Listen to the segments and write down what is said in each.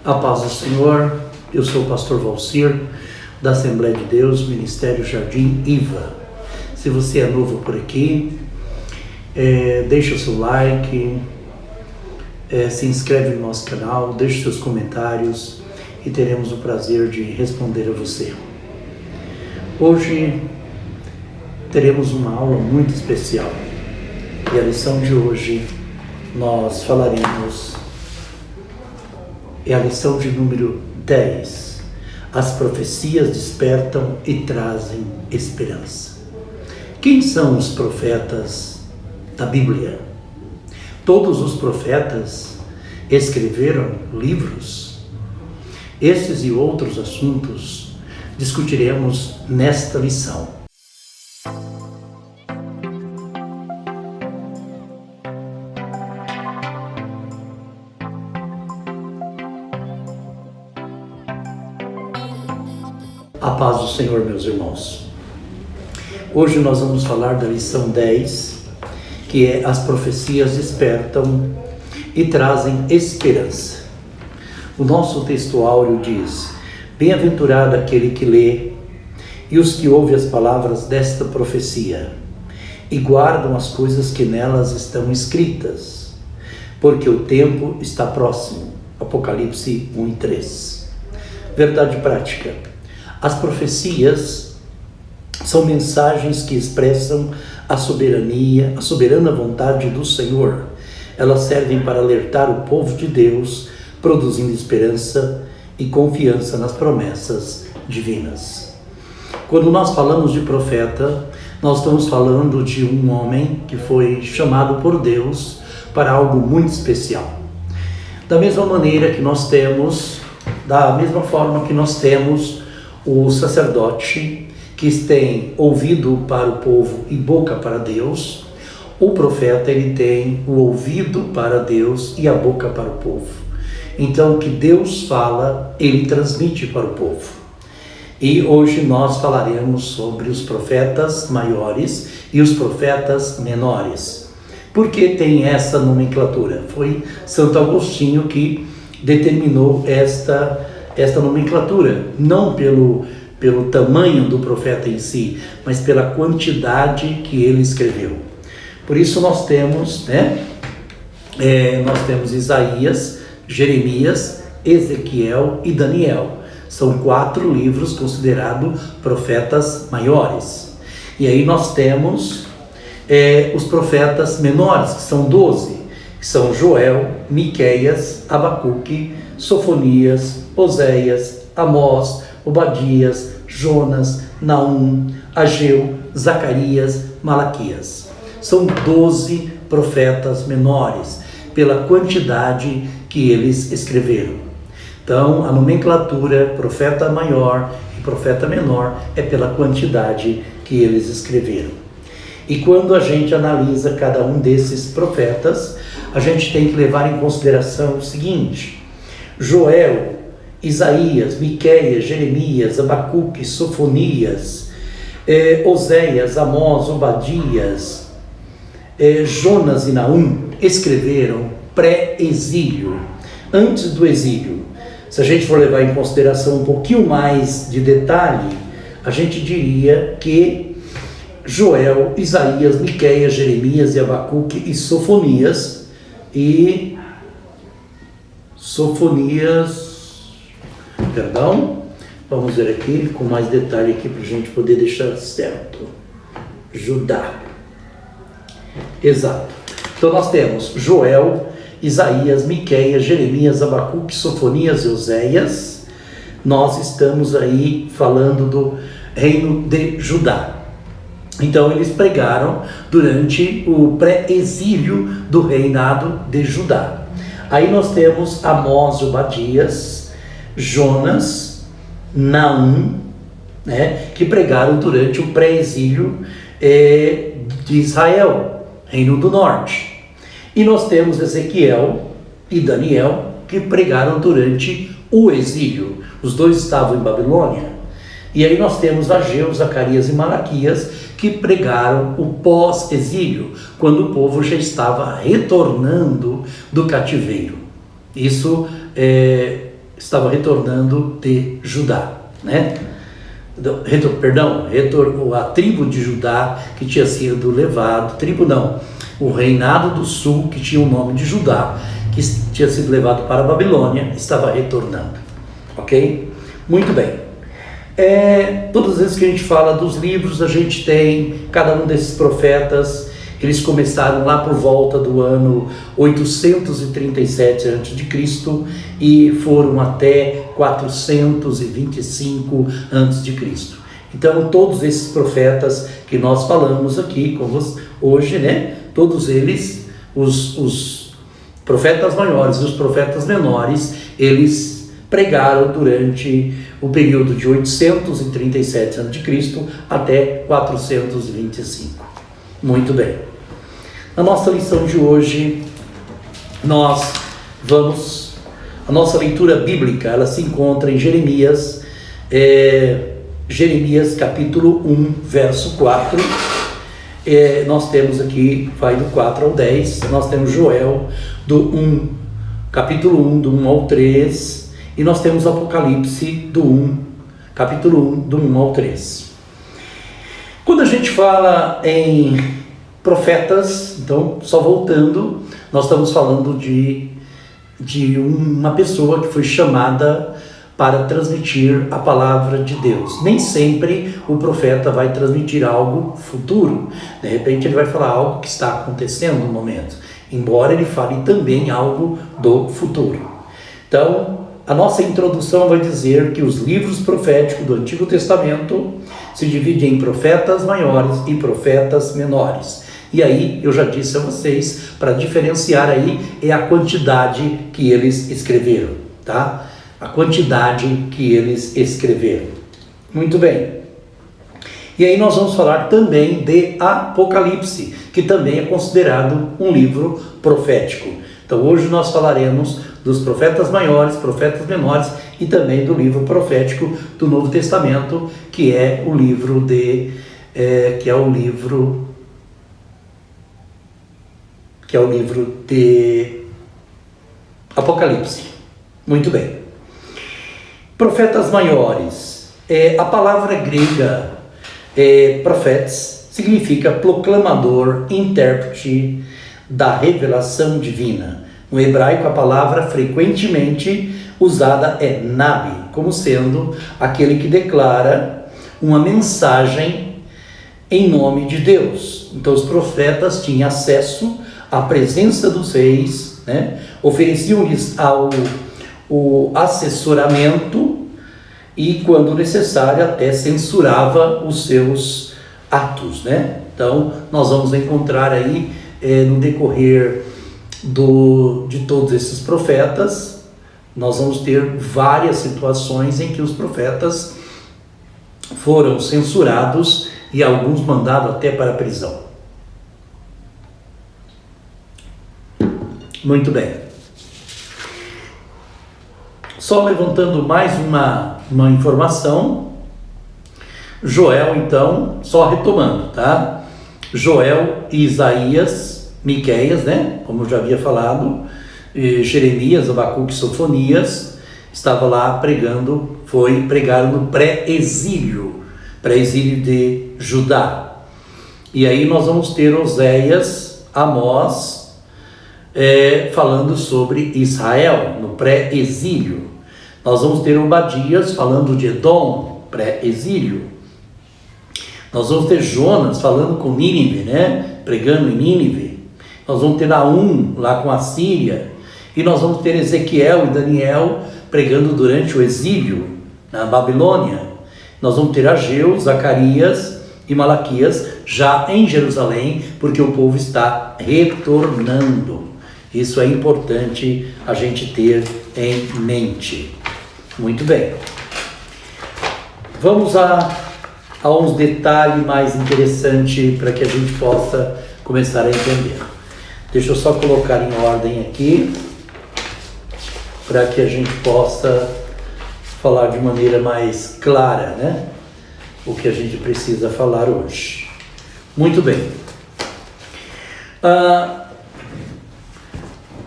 A paz do Senhor, eu sou o pastor Valcir, da Assembleia de Deus, Ministério Jardim Iva. Se você é novo por aqui, deixa o seu like, se inscreve no nosso canal, deixe seus comentários e teremos o prazer de responder a você. Hoje teremos uma aula muito especial e a lição de hoje nós falaremos é a lição de número 10. As profecias despertam e trazem esperança. Quem são os profetas da Bíblia? Todos os profetas escreveram livros. Esses e outros assuntos discutiremos nesta lição. A paz do Senhor, meus irmãos. Hoje nós vamos falar da lição 10, que é as profecias despertam e trazem esperança. O nosso texto áureo diz: bem-aventurado aquele que lê e os que ouvem as palavras desta profecia e guardam as coisas que nelas estão escritas, porque o tempo está próximo. Apocalipse 1:3. Verdade prática. As profecias são mensagens que expressam a soberana vontade do Senhor. Elas servem para alertar o povo de Deus, produzindo esperança e confiança nas promessas divinas. Quando nós falamos de profeta, nós estamos falando de um homem que foi chamado por Deus para algo muito especial. Da mesma forma que nós temos o sacerdote que tem ouvido para o povo e boca para Deus, o profeta ele tem o ouvido para Deus e a boca para o povo. Então o que Deus fala, ele transmite para o povo. E hoje nós falaremos sobre os profetas maiores e os profetas menores. Por que tem essa nomenclatura? Foi Santo Agostinho que determinou esta nomenclatura, não pelo tamanho do profeta em si, mas pela quantidade que ele escreveu. Por isso nós temos Isaías, Jeremias, Ezequiel e Daniel. São 4 livros considerados profetas maiores. E aí nós temos os profetas menores, que são 12, que são Joel, Miqueias, Abacuque, Sofonias, Oséias, Amós, Obadias, Jonas, Naum, Ageu, Zacarias, Malaquias. São 12 profetas menores, pela quantidade que eles escreveram. Então, a nomenclatura profeta maior e profeta menor é pela quantidade que eles escreveram. E quando a gente analisa cada um desses profetas, a gente tem que levar em consideração o seguinte: Joel, Isaías, Miqueias, Jeremias, Abacuque, Sofonias, Oséias, Amós, Obadias, Jonas e Naum escreveram pré-exílio, antes do exílio. Se a gente for levar em consideração um pouquinho mais de detalhe, a gente diria que Joel, Isaías, Miqueias, Jeremias e Abacuque e Sofonias vamos ver aqui com mais detalhe aqui para a gente poder deixar certo. Judá. Exato. Então nós temos Joel, Isaías, Miqueias, Jeremias, Abacuque, Sofonias e Oséias. Nós estamos aí falando do reino de Judá. Então eles pregaram durante o pré-exílio do reinado de Judá. Aí nós temos Amós, Obadias, Jonas, Naum, que pregaram durante o pré-exílio de Israel, Reino do Norte. E nós temos Ezequiel e Daniel, que pregaram durante o exílio. Os dois estavam em Babilônia. E aí nós temos Ageu, Zacarias e Malaquias, que pregaram o pós-exílio, quando o povo já estava retornando do cativeiro. Isso estava retornando de Judá, né? A tribo de Judá que tinha sido levado, o reinado do sul que tinha o nome de Judá, que tinha sido levado para a Babilônia, estava retornando, ok? Muito bem. Todas as vezes que a gente fala dos livros, a gente tem cada um desses profetas. Eles começaram lá por volta do ano 837 a.C. e foram até 425 a.C. Então, todos esses profetas que nós falamos aqui hoje, né? Todos eles, os profetas maiores e os profetas menores, eles pregaram durante o período de 837 a.C. até 425. Muito bem. Na nossa lição de hoje, a nossa leitura bíblica, ela se encontra em Jeremias capítulo 1, verso 4. Nós temos aqui, vai do 4 ao 10, nós temos Joel, capítulo 1, do 1 ao 3, e nós temos Apocalipse, capítulo 1, do 1 ao 3. Quando a gente fala em profetas, então, só voltando, nós estamos falando de uma pessoa que foi chamada para transmitir a palavra de Deus. Nem sempre o profeta vai transmitir algo futuro. De repente ele vai falar algo que está acontecendo no momento, embora ele fale também algo do futuro. Então, a nossa introdução vai dizer que os livros proféticos do Antigo Testamento se dividem em profetas maiores e profetas menores. E aí, eu já disse a vocês, para diferenciar aí, é a quantidade que eles escreveram, tá? A quantidade que eles escreveram. Muito bem. E aí nós vamos falar também de Apocalipse, que também é considerado um livro profético. Então hoje nós falaremos dos profetas maiores, profetas menores e também do livro profético do Novo Testamento, que é o livro de Apocalipse. Muito bem. Profetas maiores. A palavra grega profetes significa proclamador, intérprete da revelação divina. No hebraico, a palavra frequentemente usada é nabi, como sendo aquele que declara uma mensagem em nome de Deus. Então os profetas tinham acesso à presença dos reis, né? Ofereciam-lhes o assessoramento e, quando necessário, até censurava os seus atos, né? Então nós vamos encontrar aí no decorrer de todos esses profetas, nós vamos ter várias situações em que os profetas foram censurados e alguns mandados até para a prisão. Muito bem. Só levantando mais uma informação. Joel, então, só retomando, tá? Joel e Isaías, Miqueias, né? Como eu já havia falado, Jeremias, Abacuque e Sofonias, estava lá pregaram no pré-exílio de Judá. E aí nós vamos ter Oséias, Amós, falando sobre Israel, no pré-exílio. Nós vamos ter Obadias falando de Edom, pré-exílio. Nós vamos ter Jonas falando com Nínive, né? Pregando em Nínive. Nós vamos ter Naum lá com a Síria. E nós vamos ter Ezequiel e Daniel pregando durante o exílio na Babilônia. Nós vamos ter Ageu, Zacarias e Malaquias já em Jerusalém, porque o povo está retornando. Isso é importante a gente ter em mente. Muito bem. Vamos a uns detalhes mais interessantes para que a gente possa começar a entender. Deixa eu só colocar em ordem aqui, para que a gente possa falar de maneira mais clara, né? O que a gente precisa falar hoje. Muito bem.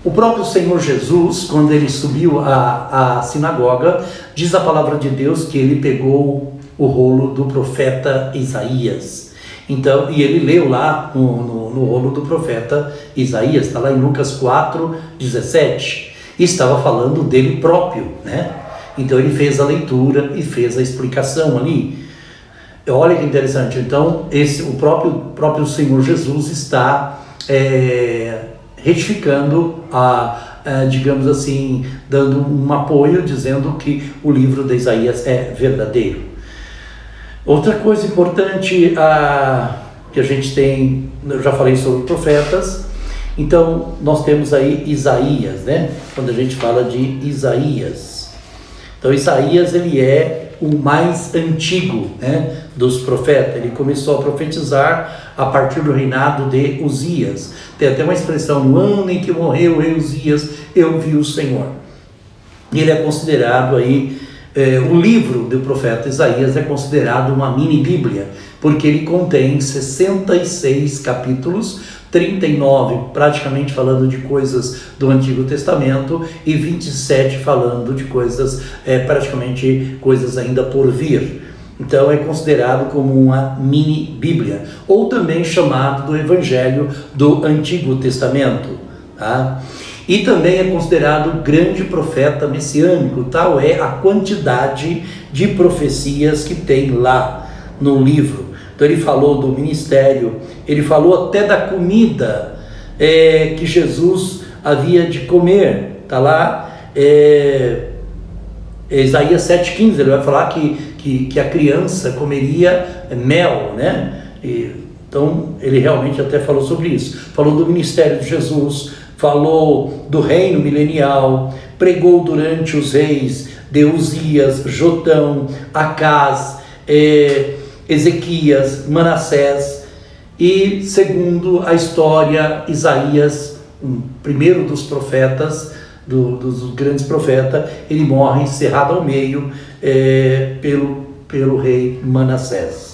O próprio Senhor Jesus, quando ele subiu à sinagoga, diz a palavra de Deus que ele pegou o rolo do profeta Isaías. Então, e ele leu lá no rolo do profeta Isaías, está lá em Lucas 4:17, e estava falando dele próprio, né? Então ele fez a leitura e fez a explicação ali. Olha que interessante. Então o próprio Senhor Jesus está retificando, digamos assim, dando um apoio, dizendo que o livro de Isaías é verdadeiro. Outra coisa importante que a gente tem, eu já falei sobre profetas. Então nós temos aí Isaías, né? Quando a gente fala de Isaías, então Isaías ele é o mais antigo, né, dos profetas. Ele começou a profetizar a partir do reinado de Uzias. Tem até uma expressão: no ano em que morreu o rei Uzias, eu vi o Senhor. E ele é considerado aí, o livro do profeta Isaías é considerado uma mini Bíblia, porque ele contém 66 capítulos, 39 praticamente falando de coisas do Antigo Testamento e 27 falando de coisas, praticamente coisas ainda por vir. Então é considerado como uma mini Bíblia, ou também chamado do Evangelho do Antigo Testamento, tá? E também é considerado grande profeta messiânico. Tal é a quantidade de profecias que tem lá no livro. Então ele falou do ministério, ele falou até da comida que Jesus havia de comer. Está lá, Isaías 7,15, ele vai falar que a criança comeria mel, né? Então ele realmente até falou sobre isso. Falou do ministério de Jesus, falou do reino milenial, pregou durante os reis de Uzias, Jotão, Acás, Ezequias, Manassés. E segundo a história, Isaías, o primeiro dos profetas, dos grandes profetas, ele morre cerrado ao meio pelo rei Manassés.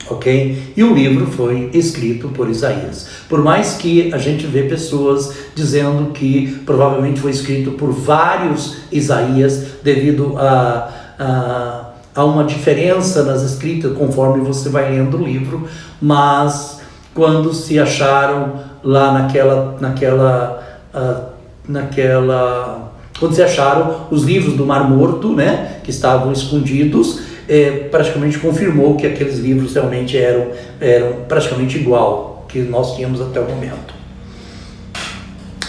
Ok? E o livro foi escrito por Isaías. Por mais que a gente vê pessoas dizendo que provavelmente foi escrito por vários Isaías, devido a uma diferença nas escritas conforme você vai lendo o livro, mas quando se acharam lá quando se acharam os livros do Mar Morto, né, que estavam escondidos, praticamente confirmou que aqueles livros realmente eram praticamente igual que nós tínhamos até o momento.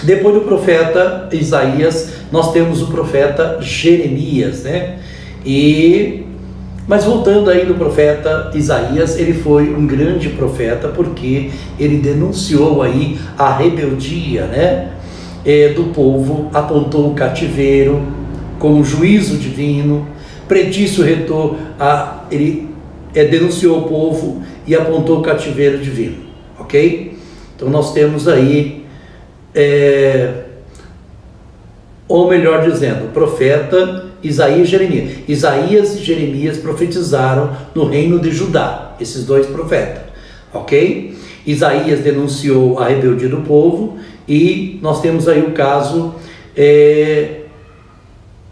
Depois do profeta Isaías, nós temos o profeta Jeremias, né? Mas voltando aí do profeta Isaías, ele foi um grande profeta porque ele denunciou aí a rebeldia, né, do povo, apontou o cativeiro como juízo divino, predisse o retorno, ele denunciou o povo e apontou o cativeiro divino, ok? Então nós temos aí, ou melhor dizendo, o profeta Isaías e Jeremias. Isaías e Jeremias profetizaram no reino de Judá, esses dois profetas, ok? Isaías denunciou a rebeldia do povo e nós temos aí o caso,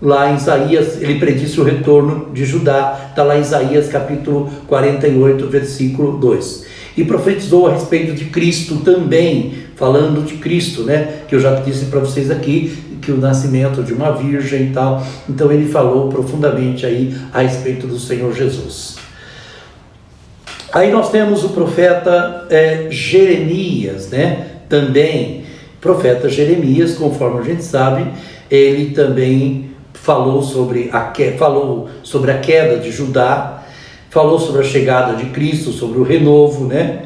lá em Isaías, ele predisse o retorno de Judá, está lá em Isaías capítulo 48, versículo 2. E profetizou a respeito de Cristo também, falando de Cristo, né? Que eu já disse para vocês aqui, que o nascimento de uma virgem e tal. Então ele falou profundamente aí a respeito do Senhor Jesus. Aí nós temos o profeta Jeremias, né? Também, profeta Jeremias, conforme a gente sabe, ele também falou sobre a queda de Judá, falou sobre a chegada de Cristo, sobre o renovo, né?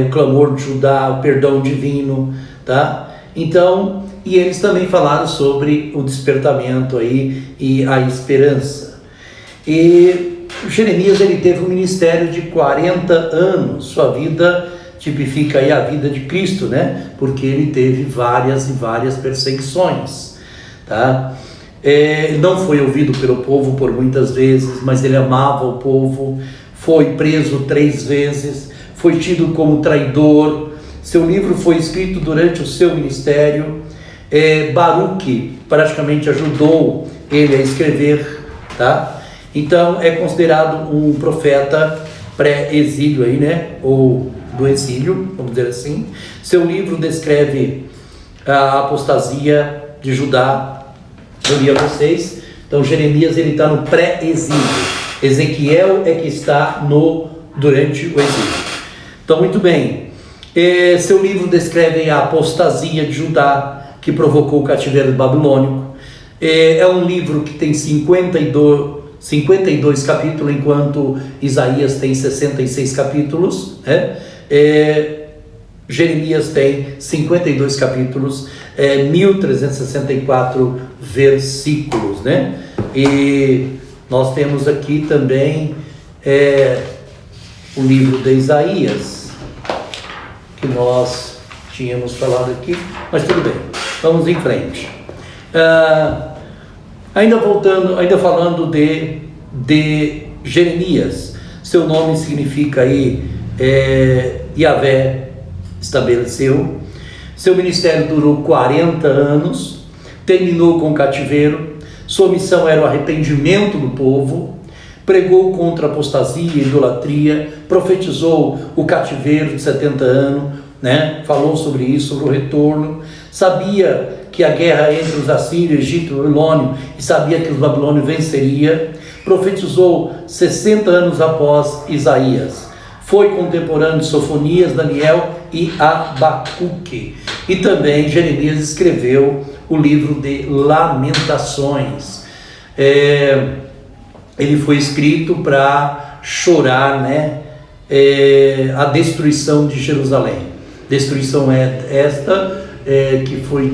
O clamor de Judá, o perdão divino, tá? Então, e eles também falaram sobre o despertamento aí e a esperança. E Jeremias, ele teve um ministério de 40 anos, sua vida tipifica aí a vida de Cristo, né? Porque ele teve várias e várias perseguições, tá? Ele não foi ouvido pelo povo por muitas vezes, mas ele amava o povo, foi preso 3 vezes, foi tido como traidor, Seu livro foi escrito durante o seu ministério. Baruque praticamente ajudou ele a escrever, tá? Então é considerado um profeta pré-exílio aí, né? Ou do exílio, vamos dizer assim. Seu livro descreve a apostasia de Judá. Eu li a vocês. Então Jeremias ele está no pré-exílio. Ezequiel é que está durante o exílio. Então muito bem. Seu livro descreve a apostasia de Judá que provocou o cativeiro babilônico. É um livro que tem 52 capítulos, enquanto Isaías tem 66 capítulos, né? Jeremias tem 52 capítulos, 1364 versículos, né? E nós temos aqui também o livro de Isaías, que nós tínhamos falado aqui, mas tudo bem, vamos em frente. Ainda falando de Jeremias, seu nome significa aí Yahvé estabeleceu. Seu ministério durou 40 anos, terminou com o cativeiro. Sua missão era o arrependimento do povo, pregou contra a apostasia e idolatria, profetizou o cativeiro de 70 anos, né? Falou sobre isso, sobre o retorno. Sabia que a guerra entre os assírios, Egito e Babilônio, e sabia que os babilônios venceria. Profetizou 60 anos após Isaías. Foi contemporâneo de Sofonias, Daniel e Abacuque. E também Jeremias escreveu o livro de Lamentações. Ele foi escrito para chorar, né, a destruição de Jerusalém. Destruição esta que foi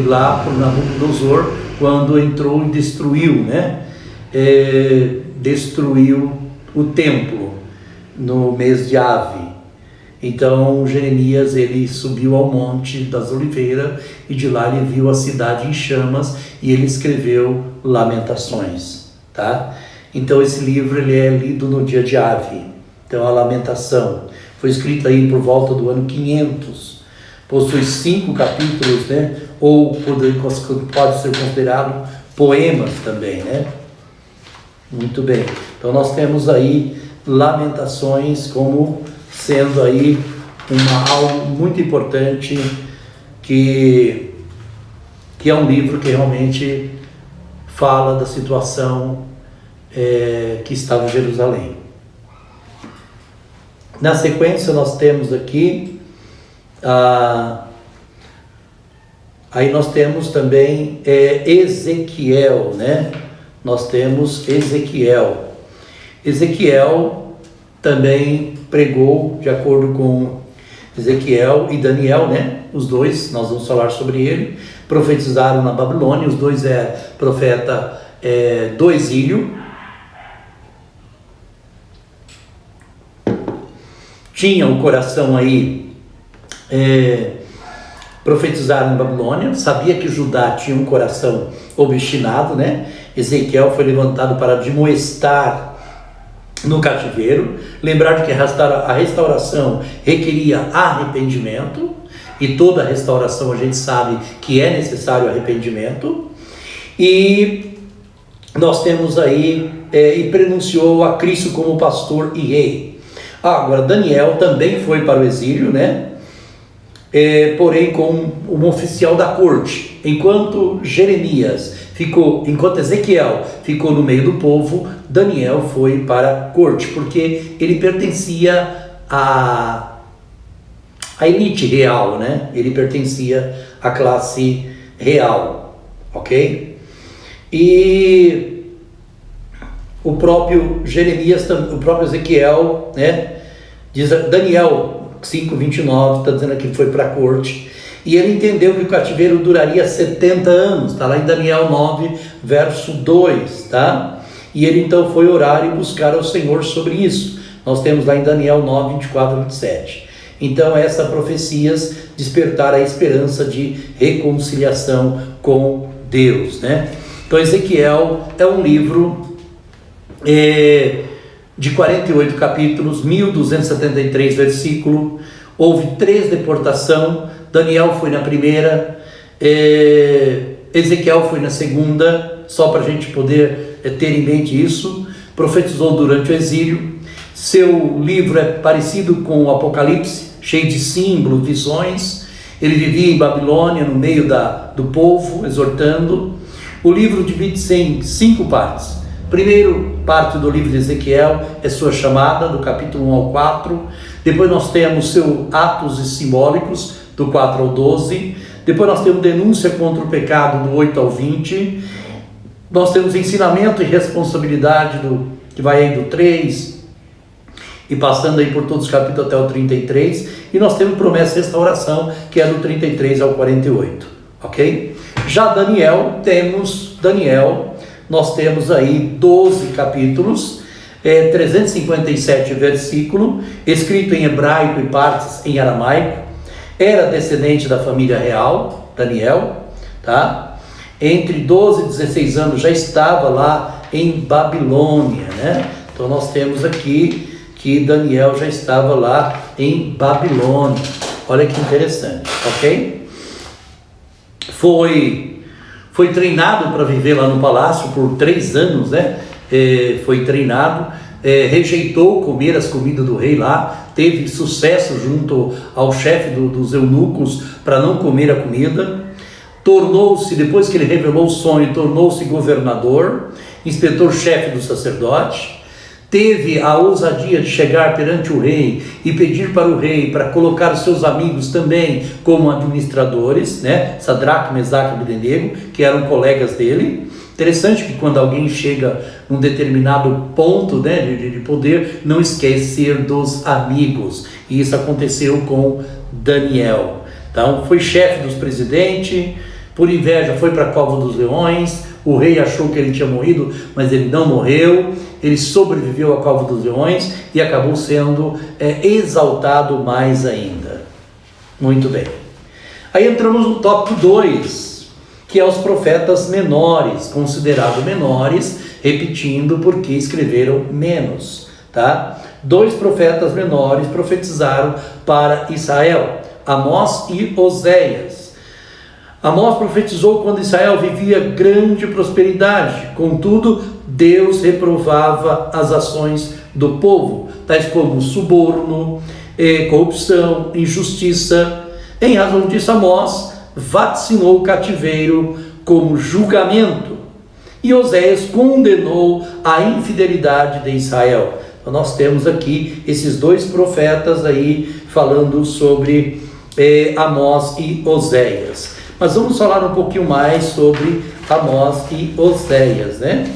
lá por Nabucodonosor, quando entrou e destruiu, né? Destruiu o templo no mês de Ave. Então Jeremias ele subiu ao Monte das Oliveiras e de lá ele viu a cidade em chamas e ele escreveu Lamentações, tá? Então esse livro ele é lido no dia de Ave. Então a Lamentação foi escrito aí por volta do ano 500, possui 5 capítulos, né? Ou pode ser considerado poemas também, né? Muito bem. Então nós temos aí Lamentações como sendo aí algo muito importante, que é um livro que realmente fala da situação que estava em Jerusalém. Na sequência nós temos aqui aí nós temos também Ezequiel, né? Nós temos Ezequiel. Ezequiel também pregou, de acordo com Ezequiel e Daniel, né? Os dois, nós vamos falar sobre ele, profetizaram na Babilônia. Os dois profeta do exílio. Tinha o coração aí, profetizaram na Babilônia, sabia que Judá tinha um coração obstinado, né? Ezequiel foi levantado para admoestar no cativeiro, lembrar de que a restauração requeria arrependimento, e toda restauração a gente sabe que é necessário arrependimento, e nós temos aí, e prenunciou a Cristo como pastor e rei. Agora Daniel também foi para o exílio, né? Porém com um oficial da corte, enquanto Ezequiel ficou no meio do povo, Daniel foi para a corte, porque ele pertencia à elite real, né? Ele pertencia à classe real, ok? E o próprio Ezequiel, né? Diz Daniel 5:29, está dizendo aqui que foi para a corte. E ele entendeu que o cativeiro duraria 70 anos, está lá em Daniel 9, verso 2, tá? E ele então foi orar e buscar ao Senhor sobre isso. Nós temos lá em Daniel 9, 24 e 27. Então essa profecias despertar a esperança de reconciliação com Deus, né? Então Ezequiel é um livro de 48 capítulos, 1273 versículos. houve 3 deportações. Daniel foi na primeira, Ezequiel foi na segunda, só para a gente poder ter em mente isso. Profetizou durante o exílio. Seu livro é parecido com o Apocalipse, cheio de símbolos, visões. Ele vivia em Babilônia, no meio do povo, exortando. O livro divide-se em 5 partes. Primeiro parte do livro de Ezequiel é sua chamada, do capítulo 1 ao 4. Depois nós temos seus atos simbólicos, do 4 ao 12. Depois nós temos denúncia contra o pecado, do 8 ao 20. Nós temos ensinamento e responsabilidade, que vai aí do 3, e passando aí por todos os capítulos até o 33. E nós temos promessa e restauração, que é do 33 ao 48. Ok? Já Daniel, nós temos aí 12 capítulos, 357 versículos, escrito em hebraico e partes em aramaico. Era descendente da família real, Daniel, tá? Entre 12 e 16 anos já estava lá em Babilônia, né? Então nós temos aqui que Daniel já estava lá em Babilônia. Olha que interessante, ok? Foi treinado para viver lá no palácio por 3 anos, né? Foi treinado, rejeitou comer as comidas do rei lá, teve sucesso junto ao chefe dos eunucos para não comer a comida. Tornou-se, depois que ele revelou o sonho, tornou-se governador, inspetor-chefe do sacerdote. Teve a ousadia de chegar perante o rei e pedir para o rei para colocar os seus amigos também como administradores, né? Sadraque, Mesaque e Abdenego, que eram colegas dele. Interessante que quando alguém chega num determinado ponto, né, de poder, não esquecer dos amigos. E isso aconteceu com Daniel. Então, foi chefe dos presidentes, por inveja foi para a cova dos leões. O rei achou que ele tinha morrido, mas ele não morreu. Ele sobreviveu à cova dos leões e acabou sendo exaltado mais ainda. Muito bem. Aí entramos no tópico 2, que é os profetas menores, considerados menores, repetindo porque escreveram menos, tá? 2 profetas menores profetizaram para Israel, Amós e Oséias. Amós profetizou quando Israel vivia grande prosperidade, contudo, Deus reprovava as ações do povo, tais como suborno, corrupção, injustiça. Em razão disso, Amós vaticinou o cativeiro como julgamento, e Oséias condenou a infidelidade de Israel. Então nós temos aqui esses 2 profetas aí falando sobre Amós e Oséias. Mas vamos falar um pouquinho mais sobre Amós e Oséias, né?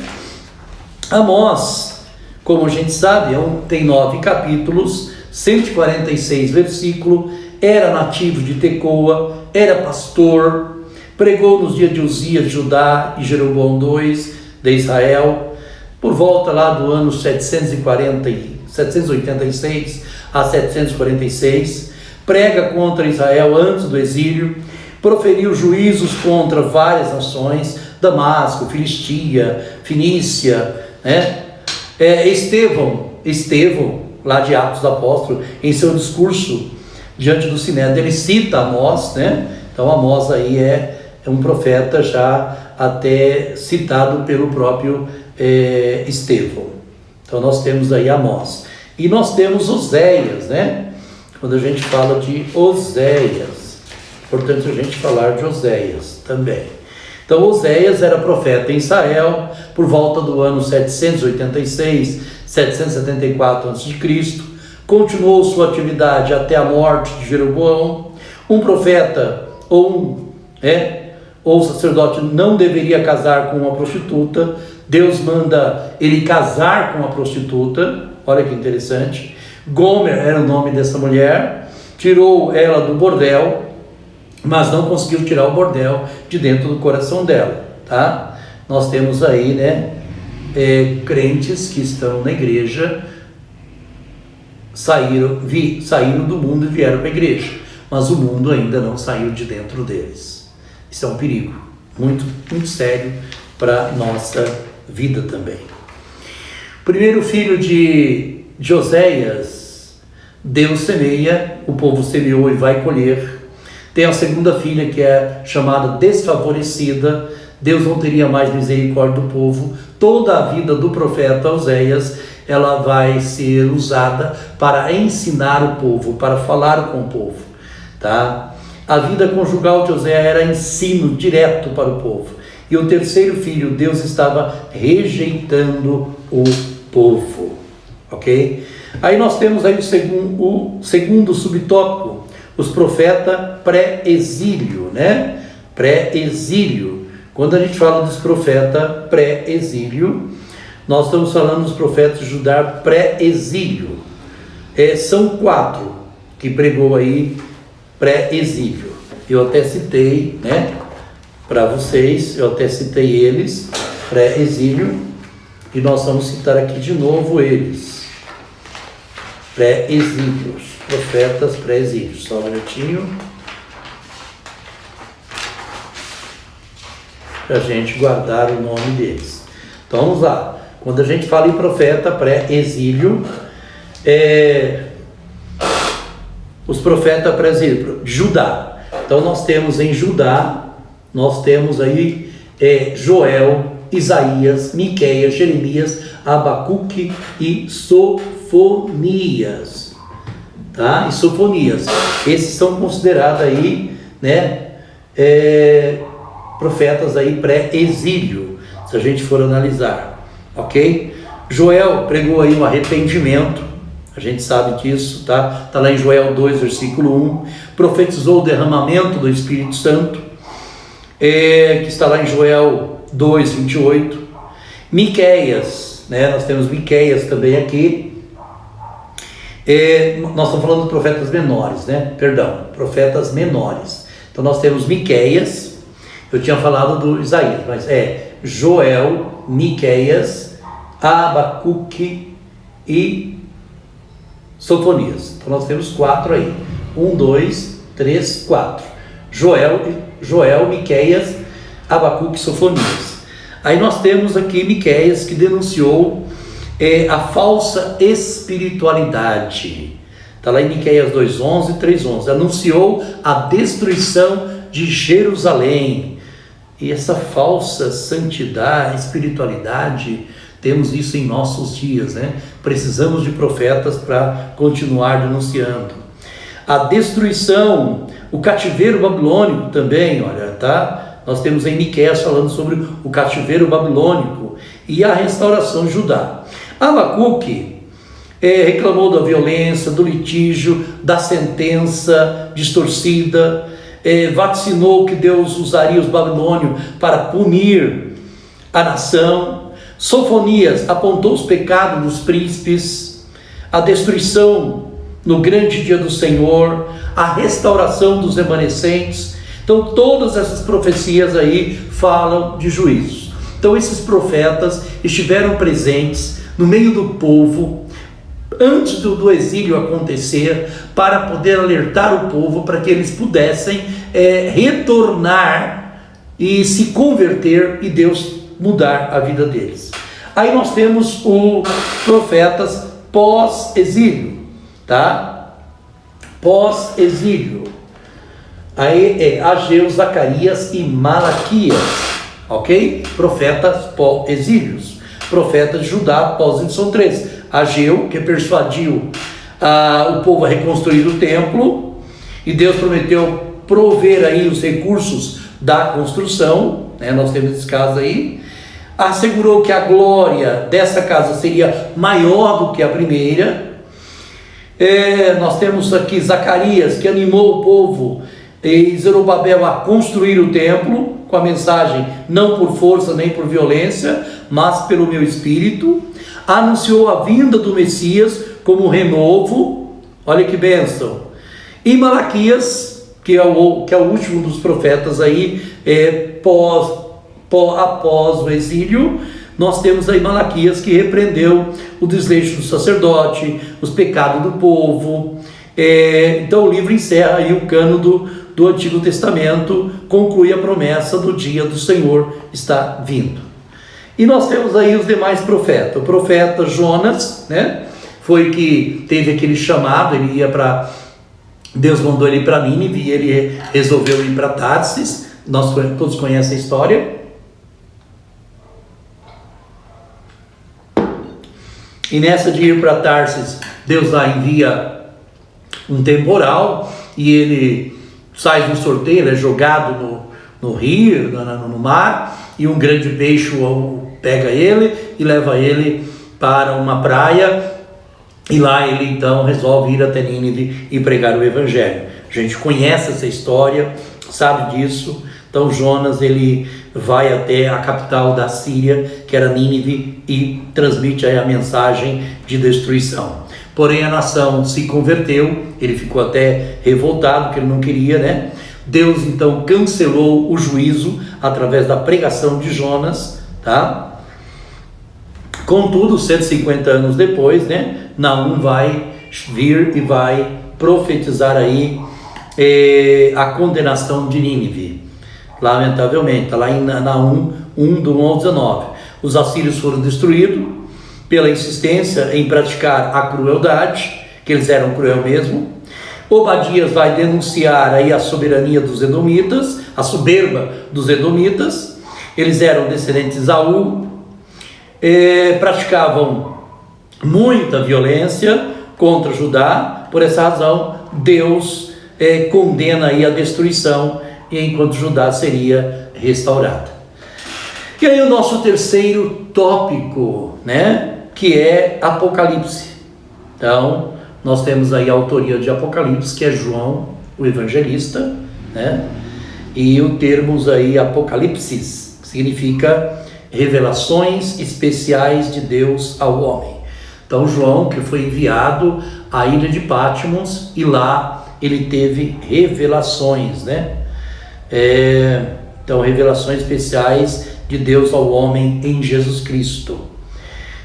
Amós, como a gente sabe, tem 9 capítulos, 146 versículos, era nativo de Tecoa, era pastor, pregou nos dias de Uzias, Judá, e Jeroboão II, de Israel, por volta lá do ano 786 a 746, prega contra Israel antes do exílio, proferiu juízos contra várias nações, Damasco, Filistia, Fenícia, né? Estevão, lá de Atos dos Apóstolos, em seu discurso diante do Sinédrio, ele cita Amós, né? Então Amós aí é um profeta já até citado pelo próprio Estevão. Então nós temos aí Amós. E nós temos Oséias, né? Quando a gente fala de Oséias, portanto a gente falar de Oséias também. Então Oséias era profeta em Israel por volta do ano 786, 774 a.C., continuou sua atividade até a morte de Jeroboão. Um profeta ou sacerdote não deveria casar com uma prostituta. Deus manda ele casar com uma prostituta. Olha que interessante. Gomer era o nome dessa mulher. Tirou ela do bordel, mas não conseguiu tirar o bordel de dentro do coração dela, tá? Nós temos aí, né, crentes que estão na igreja, saíram do mundo e vieram para a igreja, mas o mundo ainda não saiu de dentro deles. Isso é um perigo muito, muito sério para a nossa vida também. O primeiro filho de Oséias Deus semeia, o povo semeou e vai colher. Tem a segunda filha, que é chamada desfavorecida. Deus não teria mais misericórdia do povo. Toda a vida do profeta Oséias, ela vai ser usada para ensinar o povo, para falar com o povo, tá? A vida conjugal de Oséias era ensino direto para o povo. E o terceiro filho, Deus estava rejeitando o povo, ok? Aí nós temos aí o segundo subtópico, os profetas pré-exílio, né? Pré-exílio. Quando a gente fala dos profetas pré-exílio, nós estamos falando dos profetas de Judá pré-exílio. São 4 que pregou aí pré-exílio. Eu até citei, né, para vocês, eu até citei eles, pré-exílio, e nós vamos citar aqui de novo eles. Pré-exílios, profetas pré-exílios. Só um minutinho, para a gente guardar o nome deles. Então vamos lá. Quando a gente fala em profeta pré-exílio, os profetas pré-exílio, Judá. Então nós temos em Judá, nós temos aí Joel, Isaías, Miqueias, Jeremias, Abacuque e Sofonias, tá? E Sofonias, esses são considerados aí, né, profetas aí pré-exílio, se a gente for analisar, ok? Joel pregou aí um arrependimento, a gente sabe disso, tá? Está lá em Joel 2, versículo 1, profetizou o derramamento do Espírito Santo, que está lá em Joel 2, 28, Miqueias, né? Nós temos Miqueias também aqui, nós estamos falando de profetas menores, né? Perdão, profetas menores. Então nós temos Miqueias, eu tinha falado do Isaías, mas Joel, Miqueias, Abacuque e Sofonias. Então nós temos 4 aí, 1, 2, 3, 4, Joel, Miqueias, Abacuque e Sofonias. Aí nós temos aqui Miqueias, que denunciou a falsa espiritualidade. Está lá em Miqueias 2:11 e 3:11. Anunciou a destruição de Jerusalém. E essa falsa santidade, espiritualidade, temos isso em nossos dias, né? Precisamos de profetas para continuar denunciando. A destruição, o cativeiro babilônico também, olha, tá? Nós temos em Miqueias falando sobre o cativeiro babilônico e a restauração de Judá. Abacuque reclamou da violência, do litígio, da sentença distorcida, vaticinou que Deus usaria os babilônios para punir a nação. Sofonias apontou os pecados dos príncipes, a destruição no grande dia do Senhor, a restauração dos remanescentes. Então todas essas profecias aí falam de juízo. Então esses profetas estiveram presentes no meio do povo antes do exílio acontecer, para poder alertar o povo para que eles pudessem retornar e se converter e Deus mudar a vida deles. Aí nós temos os profetas pós-exílio, tá? Pós-exílio. Aí Ageu, Zacarias e Malaquias, ok? Profetas pós-exílios. Profetas de Judá pós-exílio são 3. Ageu, que persuadiu o povo a reconstruir o templo, e Deus prometeu prover aí os recursos da construção, né? Nós temos esse caso aí. Assegurou que a glória dessa casa seria maior do que a primeira. Nós temos aqui Zacarias, que animou o povo e Zorobabel a construir o templo, com a mensagem: não por força nem por violência, mas pelo meu espírito. Anunciou a vinda do Messias como renovo. Olha que bênção. E Malaquias, que é o último dos profetas aí, após o exílio, nós temos aí Malaquias, que repreendeu o desleixo do sacerdote, os pecados do povo. Então o livro encerra aí o cânon do Antigo Testamento, conclui a promessa do dia do Senhor está vindo. E nós temos aí os demais profetas. O profeta Jonas, né, foi que teve aquele chamado, ele ia para... Deus mandou ele ir para Nínive e ele resolveu ir para Tarsis. Nós todos conhecem a história. E nessa de ir para Tarsis, Deus lá envia um temporal e ele sai de um sorteio, é jogado no rio, no mar, e um grande peixe pega ele e leva ele para uma praia, e lá ele então resolve ir até Nínive e pregar o evangelho. A gente conhece essa história, sabe disso. Então Jonas ele vai até a capital da Síria, que era Nínive, e transmite aí a mensagem de destruição. Porém a nação se converteu, ele ficou até revoltado, que ele não queria, né? Deus então cancelou o juízo através da pregação de Jonas, tá? Contudo, 150 anos depois, né, Naum vai vir e vai profetizar aí a condenação de Nínive. Lamentavelmente, está lá em Naum 1, do 1 ao 19. Os assírios foram destruídos pela insistência em praticar a crueldade, que eles eram cruel mesmo. Obadias vai denunciar aí a soberania dos edomitas, a soberba dos edomitas. Eles eram descendentes de Esaú, praticavam muita violência contra Judá. Por essa razão, Deus condena aí a destruição, enquanto Judá seria restaurada. E aí o nosso terceiro tópico, né, que é Apocalipse. Então, nós temos aí a autoria de Apocalipse, que é João, o evangelista, né, e o termo aí Apocalipsis significa revelações especiais de Deus ao homem. Então João, que foi enviado à ilha de Patmos, e lá ele teve revelações, né? Então revelações especiais de Deus ao homem em Jesus Cristo.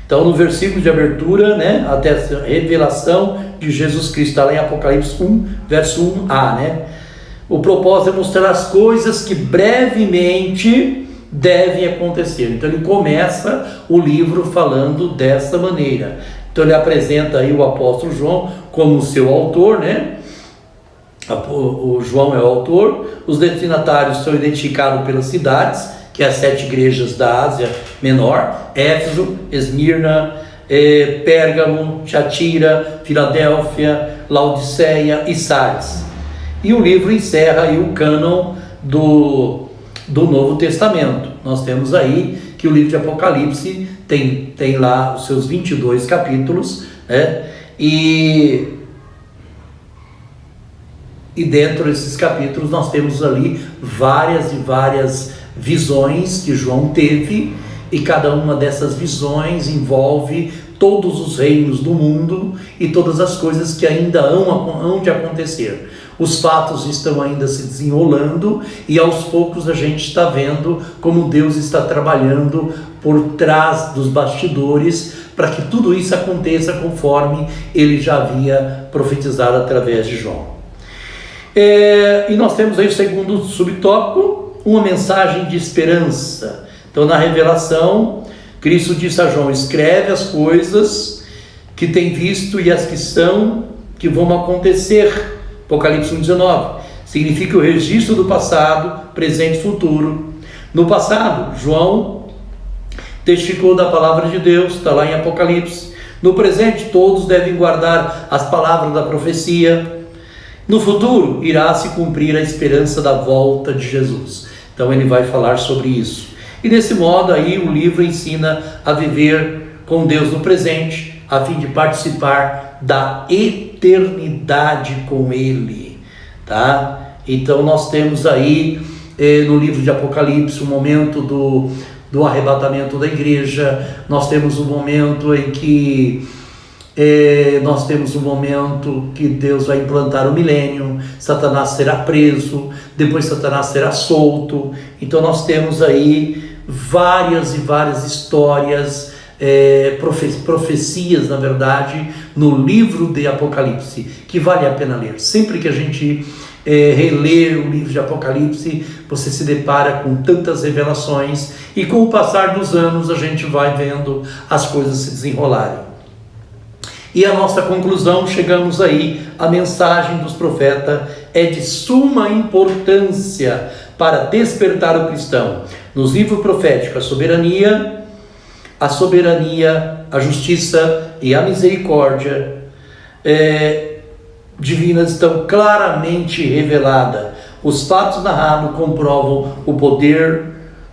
Então no versículo de abertura, né, até a revelação de Jesus Cristo, está lá em Apocalipse 1, verso 1a, né? O propósito é mostrar as coisas que brevemente devem acontecer. Então ele começa o livro falando dessa maneira. Então ele apresenta aí o apóstolo João como seu autor, né? O João é o autor. Os destinatários são identificados pelas cidades, que é as 7 igrejas da Ásia Menor: Éfeso, Esmirna, Pérgamo, Tiatira, Filadélfia, Laodiceia e Sardes. E o livro encerra aí o cânon do Novo Testamento. Nós temos aí que o livro de Apocalipse tem lá os seus 22 capítulos, né? E dentro desses capítulos nós temos ali várias e várias visões que João teve, e cada uma dessas visões envolve todos os reinos do mundo e todas as coisas que ainda hão de acontecer. Os fatos estão ainda se desenrolando, e aos poucos a gente está vendo como Deus está trabalhando por trás dos bastidores para que tudo isso aconteça conforme ele já havia profetizado através de João. E nós temos aí o segundo subtópico, uma mensagem de esperança. Então na revelação, Cristo disse a João: escreve as coisas que tem visto e as que vão acontecer. Apocalipse 1,19 significa o registro do passado, presente e futuro. No passado, João testificou da palavra de Deus, está lá em Apocalipse. No presente, todos devem guardar as palavras da profecia. No futuro, irá se cumprir a esperança da volta de Jesus. Então ele vai falar sobre isso. E desse modo aí o livro ensina a viver com Deus no presente, a fim de participar da eternidade com Ele, tá? Então nós temos aí no livro de Apocalipse o momento do arrebatamento da igreja. Nós temos o momento em que Deus vai implantar o milênio, Satanás será preso, depois Satanás será solto. Então nós temos aí várias e várias histórias, profecias, na verdade, no livro de Apocalipse, que vale a pena ler. Sempre que a gente reler o livro de Apocalipse, você se depara com tantas revelações, e com o passar dos anos a gente vai vendo as coisas se desenrolarem. E a nossa conclusão, chegamos aí, a mensagem dos profetas é de suma importância para despertar o cristão. Nos livros proféticos, a soberania, a justiça e a misericórdia divinas estão claramente reveladas. Os fatos narrados comprovam o poder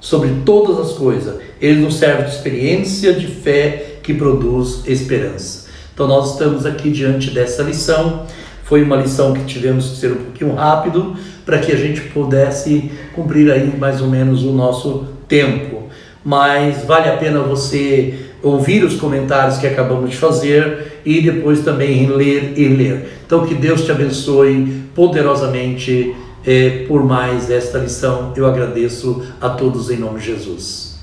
sobre todas as coisas. Ele nos serve de experiência de fé que produz esperança. Então nós estamos aqui diante dessa lição. Foi uma lição que tivemos que ser um pouquinho rápido para que a gente pudesse cumprir aí mais ou menos o nosso tempo. Mas vale a pena você ouvir os comentários que acabamos de fazer e depois também ler e ler. Então que Deus te abençoe poderosamente por mais esta lição. Eu agradeço a todos em nome de Jesus.